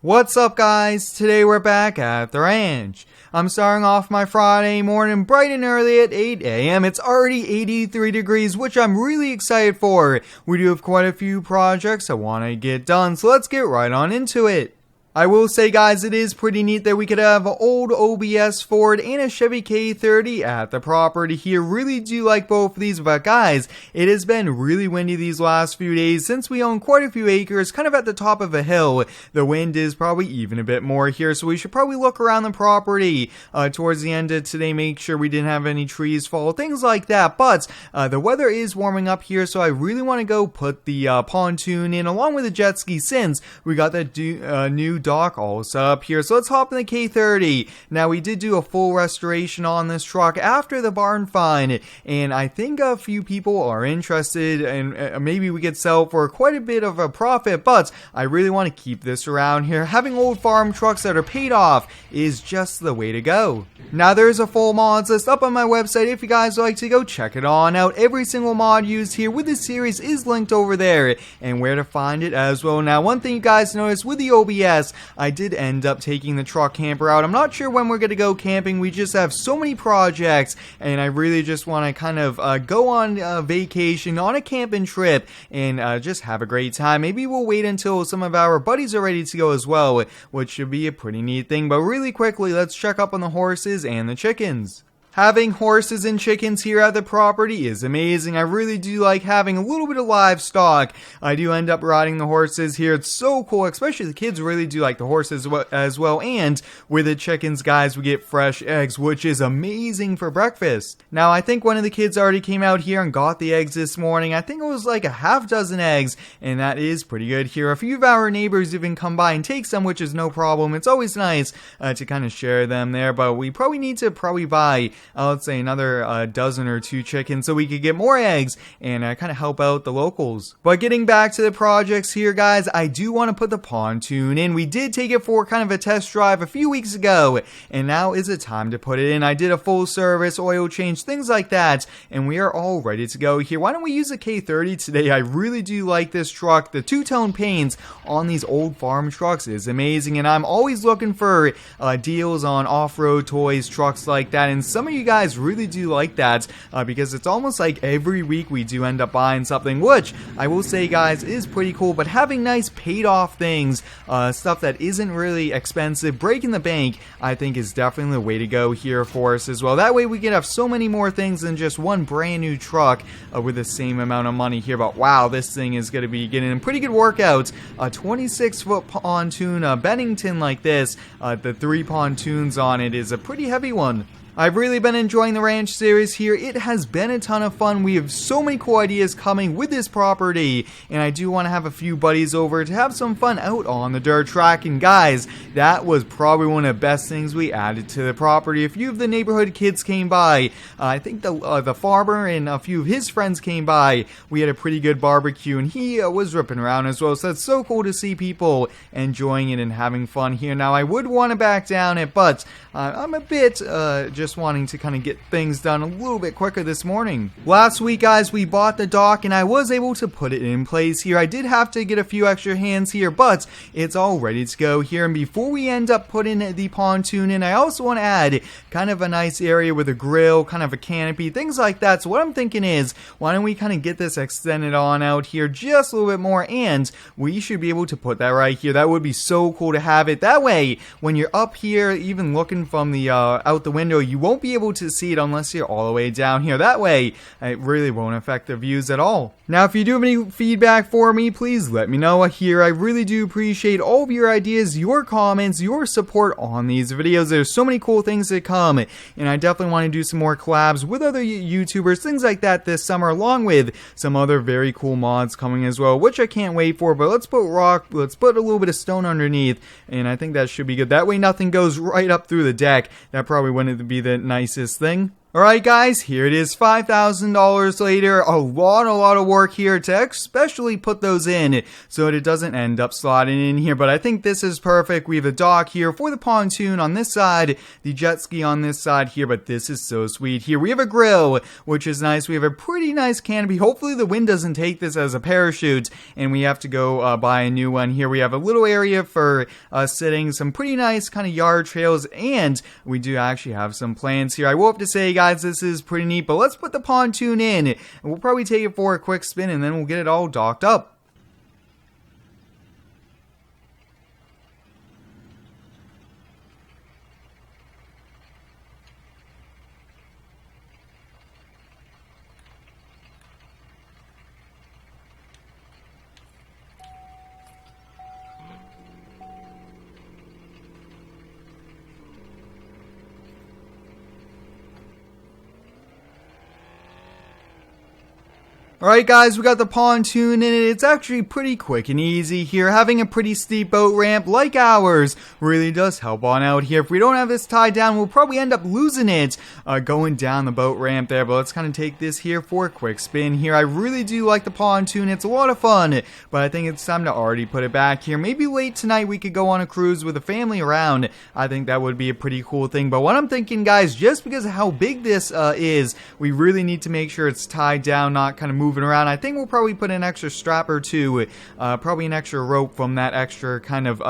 What's up, guys? Today we're back at the ranch. I'm starting off my Friday morning bright and early at 8 a.m. It's already 83 degrees, which I'm really excited for. We do have quite a few projects I want to get done, so let's get right on into it. I will say, guys, it is pretty neat that we could have an old OBS Ford and a Chevy K30 at the property here. Really do like both of these, but guys, it has been really windy these last few days since we own quite a few acres, kind of at the top of a hill. The wind is probably even a bit more here, so we should probably look around the property towards the end of today, make sure we didn't have any trees fall, things like that. But the weather is warming up here, so I really want to go put the pontoon in along with the jet ski since we got that new dock all set up here. So let's hop in the K30. Now, we did do a full restoration on this truck after the barn find, and I think a few people are interested, and maybe we could sell for quite a bit of a profit, but I really want to keep this around here. Having old farm trucks that are paid off is just the way to go. Now, there's a full mods list up on my website if you guys would like to go check it on out. Every single mod used here with this series is linked over there, and where to find it as well. Now, one thing you guys notice with the OBS, I did end up taking the truck camper out. I'm not sure when we're going to go camping. We just have so many projects, and I really just want to kind of go on vacation, on a camping trip, and just have a great time. Maybe we'll wait until some of our buddies are ready to go as well, which should be a pretty neat thing. But really quickly, let's check up on the horses and the chickens. Having horses and chickens here at the property is amazing. I really do like having a little bit of livestock. I do end up riding the horses here. It's so cool, especially the kids really do like the horses as well. And with the chickens, guys, we get fresh eggs, which is amazing for breakfast. Now, I think one of the kids already came out here and got the eggs this morning. I think it was like a half dozen eggs, and that is pretty good here. A few of our neighbors even come by and take some, which is no problem. It's always nice to kind of share them there, but we probably need to buy let's say another dozen or two chickens so we could get more eggs and kind of help out the locals. But getting back to the projects here, guys, I do want to put the pontoon in. We did take it for kind of a test drive a few weeks ago, and now is the time to put it in. I did a full service, oil change, things like that, and we are all ready to go here. Why don't we use a K30 today? I really do like this truck. The two-tone paints on these old farm trucks is amazing, and I'm always looking for deals on off-road toys, trucks like that, and some of you guys really do like that because it's almost like every week we do end up buying something, which I will say, guys, is pretty cool. But having nice paid off things, stuff that isn't really expensive, breaking the bank, I think is definitely the way to go here for us as well. That way we can have so many more things than just one brand new truck with the same amount of money here. But wow, this thing is going to be getting a pretty good workout. A 26-foot pontoon, Bennington like this, the 3 pontoons on it is a pretty heavy one. I've really been enjoying the ranch series here. It has been a ton of fun. We have so many cool ideas coming with this property, and I do want to have a few buddies over to have some fun out on the dirt track. And guys, that was probably one of the best things we added to the property. A few of the neighborhood kids came by. I think the farmer and a few of his friends came by. We had a pretty good barbecue, and he was ripping around as well. So it's so cool to see people enjoying it and having fun here. Now, I would want to back down it, but I'm a bit just wanting to kind of get things done a little bit quicker this morning. Last week, guys, we bought the dock, and I was able to put it in place here. I did have to get a few extra hands here, but it's all ready to go here. And before we end up putting the pontoon in, I also want to add kind of a nice area with a grill, kind of a canopy, things like that. So what I'm thinking is, why don't we kind of get this extended on out here just a little bit more, and we should be able to put that right here. That would be so cool to have it. That way, when you're up here, even looking from the out the window, you won't be able to see it unless you're all the way down here. That way, it really won't affect the views at all. Now, if you do have any feedback for me, please let me know here. I really do appreciate all of your ideas, your comments, your support on these videos. There's so many cool things that come, and I definitely want to do some more collabs with other YouTubers, things like that this summer, along with some other very cool mods coming as well, which I can't wait for. But let's put rock, let's put a little bit of stone underneath, and I think that should be good. That way nothing goes right up through the deck. That probably wouldn't be the nicest thing. Alright guys, here it is, $5,000 later, a lot of work here to especially put those in so that it doesn't end up slotting in here, but I think this is perfect. We have a dock here for the pontoon on this side, the jet ski on this side here, but this is so sweet here. We have a grill, which is nice. We have a pretty nice canopy. Hopefully the wind doesn't take this as a parachute and we have to go buy a new one here. We have a little area for sitting, some pretty nice kind of yard trails, and we do actually have some plants here. I will have to say, guys, this is pretty neat, but let's put the pontoon in, and we'll probably take it for a quick spin, and then we'll get it all docked up. Alright guys, we got the pontoon in it. It's actually pretty quick and easy here. Having a pretty steep boat ramp like ours really does help on out here. If we don't have this tied down, we'll probably end up losing it going down the boat ramp there. But let's kind of take this here for a quick spin here. I really do like the pontoon. It's a lot of fun, but I think it's time to already put it back here. Maybe late tonight we could go on a cruise with the family around. I think that would be a pretty cool thing. But what I'm thinking, guys, just because of how big this is, we really need to make sure it's tied down, not kind of moving around. I think we'll probably put an extra strap or two, probably an extra rope from that extra kind of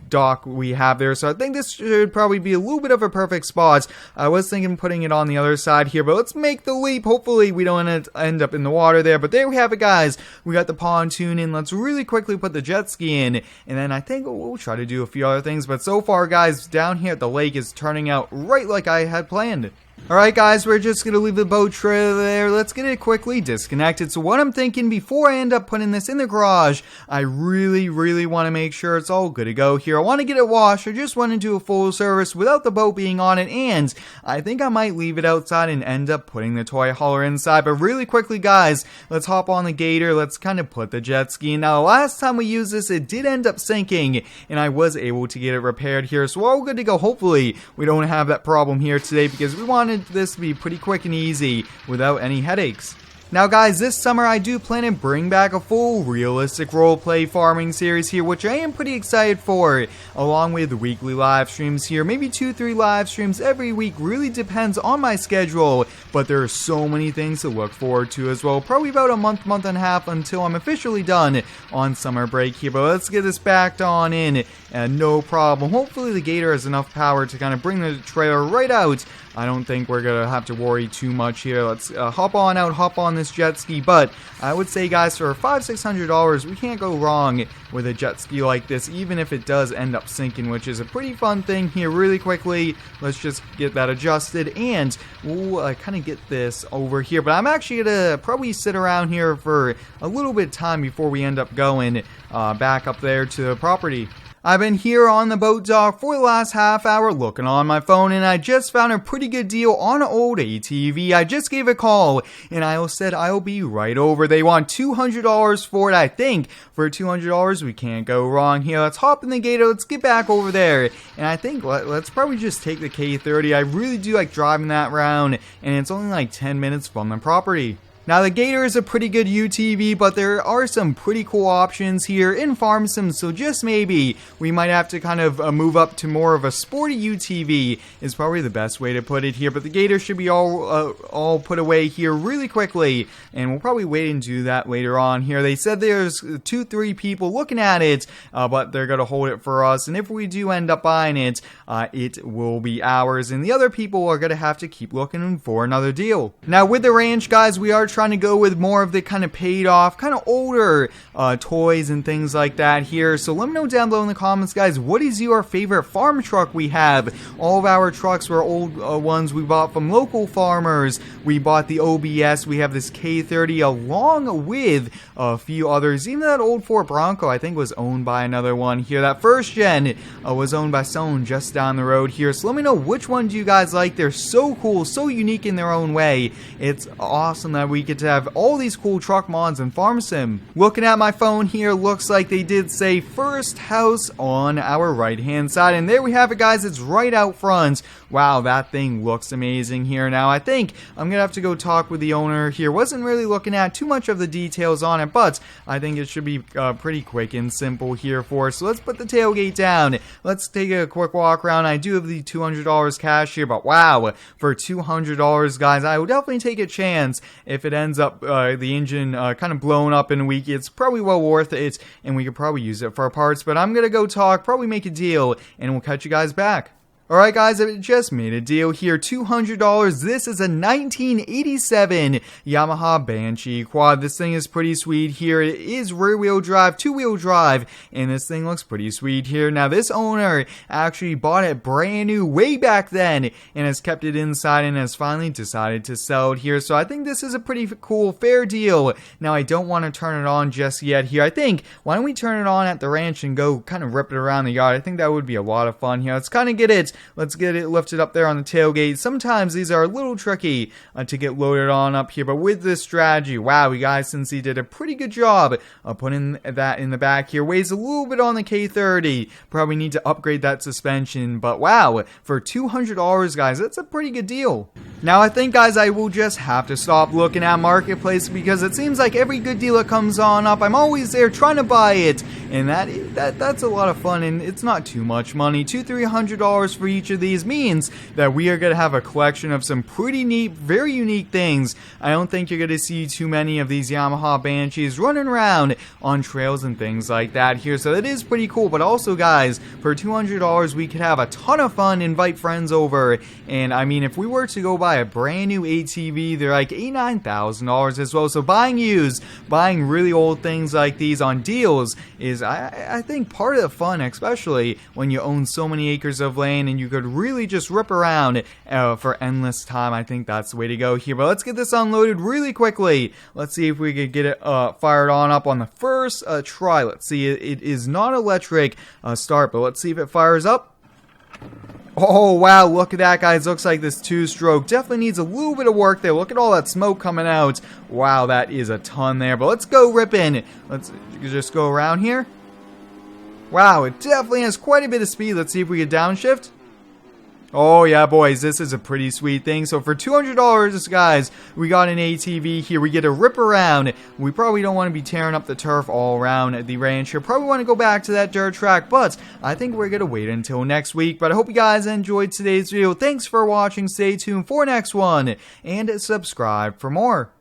dock we have there. So I think this should probably be a little bit of a perfect spot. I was thinking putting it on the other side here, but let's make the leap. Hopefully we don't end up in the water there. But there we have it, guys. We got the pontoon in. Let's really quickly put the jet ski in, and then I think we'll try to do a few other things. But so far, guys, down here at the lake is turning out right like I had planned. Alright guys, we're just going to leave the boat trailer there. Let's get it quickly disconnected. So what I'm thinking, before I end up putting this in the garage, I really want to make sure it's all good to go here. I want to get it washed. I just want to do a full service without the boat being on it, and I think I might leave it outside and end up putting the toy hauler inside. But really quickly, guys, let's hop on the gator. Let's kind of put the jet ski in. Now, the last time we used this, it did end up sinking, and I was able to get it repaired here. So we're all good to go. Hopefully, we don't have that problem here today, because we wanted this to be pretty quick and easy without any headaches. Now guys, this summer I do plan to bring back a full realistic roleplay farming series here, which I am pretty excited for, along with weekly live streams here. Maybe 2-3 live streams every week, really depends on my schedule, but there are so many things to look forward to as well. Probably about a month and a half until I'm officially done on summer break here, but let's get this backed on in, and no problem. Hopefully the gator has enough power to kind of bring the trailer right out. I don't think we're gonna have to worry too much here. Let's hop on out, hop on this jet ski. But I would say, guys, for $500-600, we can't go wrong with a jet ski like this, even if it does end up sinking, which is a pretty fun thing here. Really quickly, let's just get that adjusted, and we'll kind of get this over here. But I'm actually gonna probably sit around here for a little bit of time before we end up going back up there to the property. I've been here on the boat dock for the last half hour looking on my phone, and I just found a pretty good deal on an old ATV. I just gave a call, and I said I'll be right over. They want $200 for it. I think for $200 we can't go wrong here. Let's hop in the gator. Let's get back over there, and I think let's probably just take the K30. I really do like driving that round, and it's only like 10 minutes from the property. Now the Gator is a pretty good UTV, but there are some pretty cool options here in Farm Sim, so just maybe we might have to kind of move up to more of a sporty UTV is probably the best way to put it here. But the Gator should be all put away here really quickly, and we'll probably wait and do that later on here. They said there's 2-3 people looking at it, but they're gonna hold it for us, and if we do end up buying it, it will be ours, and the other people are gonna have to keep looking for another deal. Now with the ranch, guys, we are trying to go with more of the kind of paid off, kind of older toys and things like that here. So let me know down below in the comments, guys, what is your favorite farm truck we have? All of our trucks were old ones we bought from local farmers. We bought the OBS. We have this K30 along with a few others. Even that old Ford Bronco, I think, was owned by another one here. That first gen was owned by someone just down the road here. So let me know which one do you guys like. They're so cool, so unique in their own way. It's awesome that we get to have all these cool truck mods in Farm Sim. Looking at my phone here, looks like they did say first house on our right hand side, and there we have it, guys. It's right out front. Wow, that thing looks amazing here. Now, I think I'm going to have to go talk with the owner here. Wasn't really looking at too much of the details on it, but I think it should be pretty quick and simple here for us. So let's put the tailgate down. Let's take a quick walk around. I do have the $200 cash here, but wow, for $200, guys, I would definitely take a chance if it ends up the engine kind of blown up in a week. It's probably well worth it, and we could probably use it for our parts, but I'm going to go talk, probably make a deal, and we'll catch you guys back. Alright guys, I just made a deal here, $200. This is a 1987 Yamaha Banshee quad. This thing is pretty sweet here. It is rear-wheel drive, two-wheel drive, and this thing looks pretty sweet here. Now this owner actually bought it brand new way back then and has kept it inside and has finally decided to sell it here. So I think this is a pretty cool, fair deal. Now I don't want to turn it on just yet here. I think, why don't we turn it on at the ranch and go kind of rip it around the yard. I think that would be a lot of fun here. Let's kind of get it. Let's get it lifted up there on the tailgate. Sometimes these are a little tricky to get loaded on up here, but with this strategy, wow, you guys, since he did a pretty good job of putting that in the back here. Weighs a little bit on the K30. Probably need to upgrade that suspension, but wow, for $200, guys, that's a pretty good deal. Now, I think, guys, I will just have to stop looking at Marketplace because it seems like every good deal that comes on up, I'm always there trying to buy it, and that's a lot of fun, and it's not too much money. $200-300 for each of these means that we are going to have a collection of some pretty neat, very unique things. I don't think you're going to see too many of these Yamaha Banshees running around on trails and things like that here, so it is pretty cool. But also, guys, for $200, we could have a ton of fun, invite friends over, and I mean, if we were to go buy a brand new ATV, they're like $8,000-9,000 as well. So buying used, buying really old things like these on deals is, I think, part of the fun, especially when you own so many acres of land and you could really just rip around for endless time. I think that's the way to go here. But let's get this unloaded really quickly. Let's see if we could get it fired on up on the first try. Let's see. It is not electric start, but let's see if it fires up. Oh, wow, look at that, guys. Looks like this two-stroke definitely needs a little bit of work there. Look at all that smoke coming out. Wow, that is a ton there. But let's go ripping. Let's just go around here. Wow, it definitely has quite a bit of speed. Let's see if we can downshift. Oh yeah, boys, this is a pretty sweet thing. So for $200, guys, we got an ATV here. We get a rip around. We probably don't want to be tearing up the turf all around the ranch here. Probably want to go back to that dirt track, but I think we're going to wait until next week. But I hope you guys enjoyed today's video. Thanks for watching. Stay tuned for next one, and subscribe for more.